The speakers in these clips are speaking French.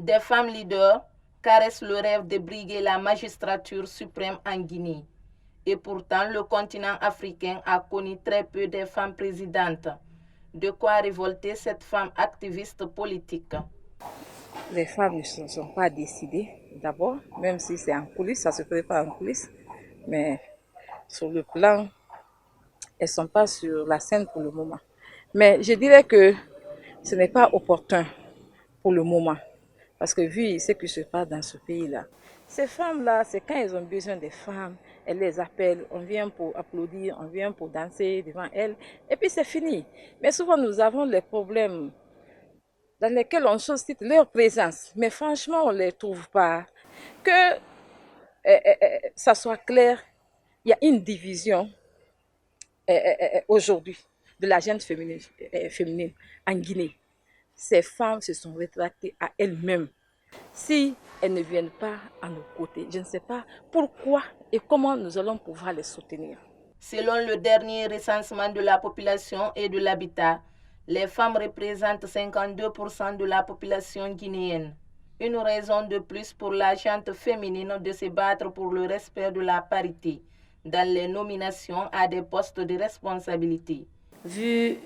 Des femmes leaders caressent le rêve de briguer la magistrature suprême en Guinée. Et pourtant, le continent africain a connu très peu de femmes présidentes. De quoi révolter cette femme activiste politique. Les femmes ne se sont pas décidées d'abord, même si c'est en coulisses, ça se prépare en coulisses, mais sur le plan, elles ne sont pas sur la scène pour le moment. Mais je dirais que ce n'est pas opportun pour le moment, parce que vu ce qui se passe dans ce pays-là, ces femmes-là, c'est quand elles ont besoin des femmes, elles les appellent, on vient pour applaudir, on vient pour danser devant elles, et puis c'est fini. Mais souvent, nous avons les problèmes dans lesquels on sollicite leur présence, mais franchement, on ne les trouve pas. Que ça soit clair, il y a une division aujourd'hui de la jeune féminine en Guinée. Ces femmes se sont rétractées à elles-mêmes. Si elles ne viennent pas à nos côtés, je ne sais pas pourquoi et comment nous allons pouvoir les soutenir. Selon le dernier recensement de la population et de l'habitat, les femmes représentent 52% de la population guinéenne. Une raison de plus pour la gente féminine de se battre pour le respect de la parité dans les nominations à des postes de responsabilité. Vu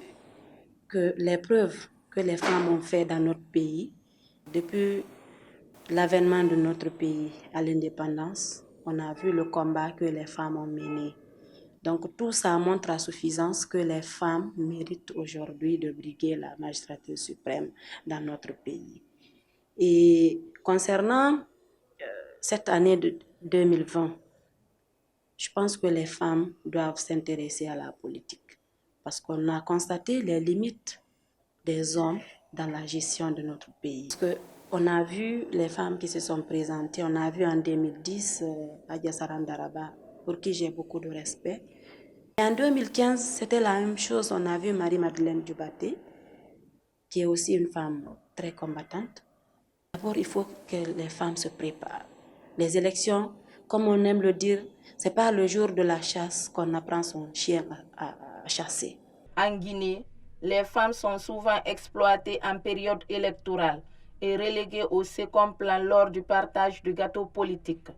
que les preuves que les femmes ont fait dans notre pays, depuis l'avènement de notre pays à l'indépendance, on a vu le combat que les femmes ont mené. Donc tout ça montre à suffisance que les femmes méritent aujourd'hui de briguer la magistrature suprême dans notre pays. Et concernant cette année de 2020, je pense que les femmes doivent s'intéresser à la politique parce qu'on a constaté les limites des hommes dans la gestion de notre pays. Parce qu'on a vu les femmes qui se sont présentées, on a vu en 2010 Adia Sarandaraba, pour qui j'ai beaucoup de respect. Et en 2015, c'était la même chose, on a vu Marie-Madeleine Dubaté, qui est aussi une femme très combattante. D'abord, il faut que les femmes se préparent. Les élections, comme on aime le dire, ce n'est pas le jour de la chasse qu'on apprend son chien à chasser. En Guinée, les femmes sont souvent exploitées en période électorale et reléguées au second plan lors du partage du gâteau politique.